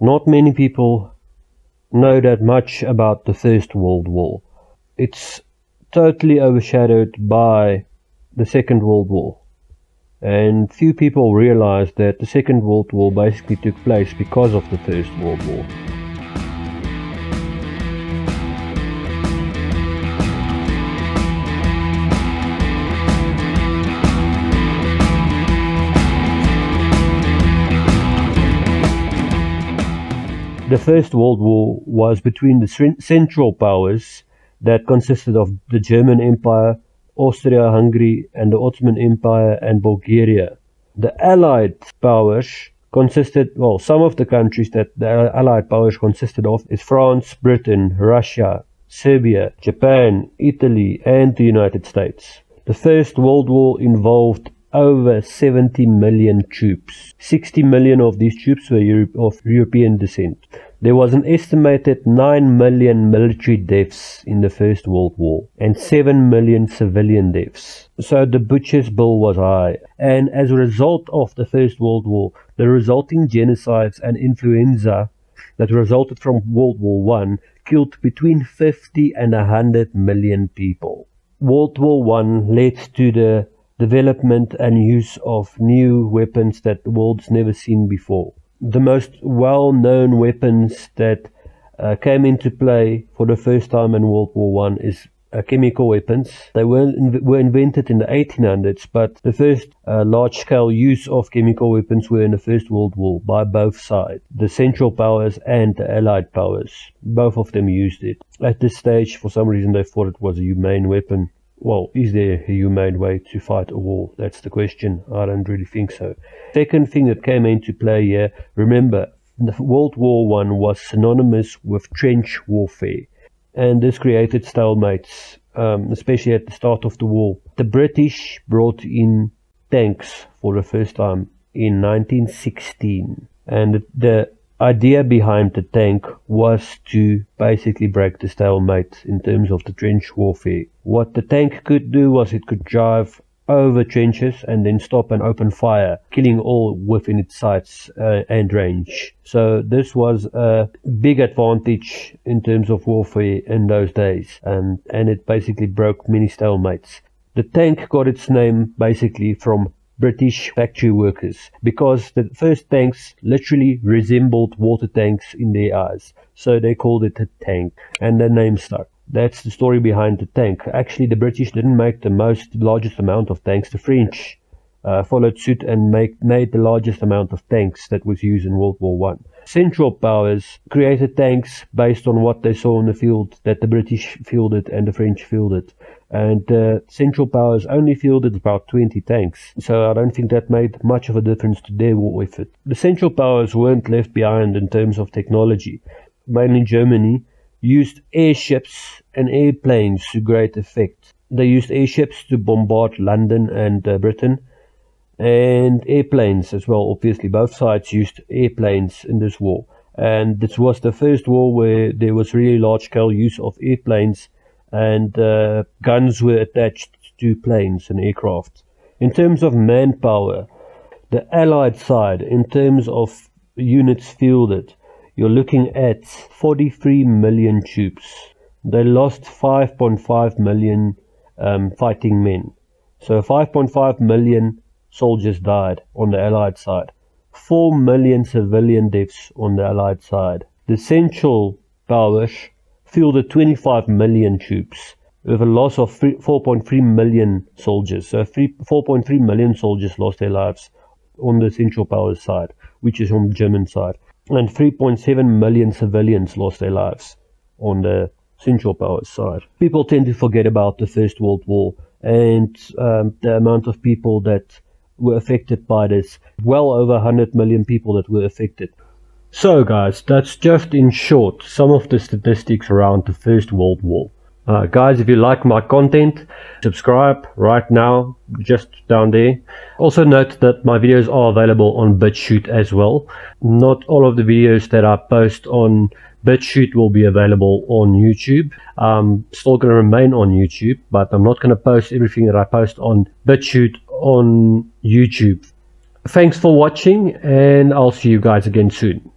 Not many people know that much about the First World War. It's totally overshadowed by the Second World War. And few people realize that the Second World War basically took place because of the First World War. The First World War was between the Central Powers that consisted of the German Empire, Austria-Hungary, and the Ottoman Empire and Bulgaria. The Allied powers consisted, well, some of the countries that the Allied powers consisted of is France, Britain, Russia, Serbia, Japan, Italy, and the United States. The First World War involved over 70 million troops. 60 million of these troops were of European descent. There was an estimated 9 million military deaths in the First World War and 7 million civilian deaths. So the butcher's bill was high. And as a result of the First World War, the resulting genocides and influenza that resulted from World War I killed between 50 and 100 million people. World War I led to the development and use of new weapons that the world's never seen before. The most well-known weapons that came into play for the first time in World War I is chemical weapons. They were invented in the 1800s, but the first large-scale use of chemical weapons were in the First World War by both sides, the Central Powers and the Allied powers. Both of them used it. At this stage, for some reason, they thought it was a humane weapon. Well, is there a humane way to fight a war? That's the question. I don't really think so. Second thing that came into play here, remember, World War I was synonymous with trench warfare. And this created stalemates, especially at the start of the war. The British brought in tanks for the first time in 1916. And the idea behind the tank was to basically break the stalemate in terms of the trench warfare. What the tank could do was it could drive over trenches and then stop and open fire, killing all within its sights and range. So this was a big advantage in terms of warfare in those days, and it basically broke many stalemates. The tank got its name basically from British factory workers, because the first tanks literally resembled water tanks in their eyes, so they called it a tank, and the name stuck. That's the story behind the tank. Actually, the British didn't make the largest amount of tanks. The French followed suit and made the largest amount of tanks that was used in World War I. Central Powers created tanks based on what they saw in the field that the British fielded and the French fielded. And Central Powers only fielded about 20 tanks. So I don't think that made much of a difference to their war effort. The Central Powers weren't left behind in terms of technology. Mainly Germany used airships and airplanes to great effect. They used airships to bombard London and Britain, and airplanes as well. Obviously, both sides used airplanes in this war. And this was the first war where there was really large-scale use of airplanes, and guns were attached to planes and aircraft. In terms of manpower, the Allied side, in terms of units fielded, you're looking at 43 million troops. They lost 5.5 million fighting men. So 5.5 million soldiers died on the Allied side. 4 million civilian deaths on the Allied side. The Central Powers fielded 25 million troops with a loss of 4.3 million soldiers. So 4.3 million soldiers lost their lives on the Central Powers side, which is on the German side. And 3.7 million civilians lost their lives on the Central Powers side. People tend to forget about the First World War and the amount of people that were affected by this. Well over 100 million people that were affected. So guys, that's just in short some of the statistics around the First World War. Guys, if you like my content, subscribe right now, just down there. Also note that my videos are available on BitChute as well. Not all of the videos that I post on BitChute will be available on YouTube. I'm still going to remain on YouTube, but I'm not going to post everything that I post on BitChute on YouTube. Thanks for watching, and I'll see you guys again soon.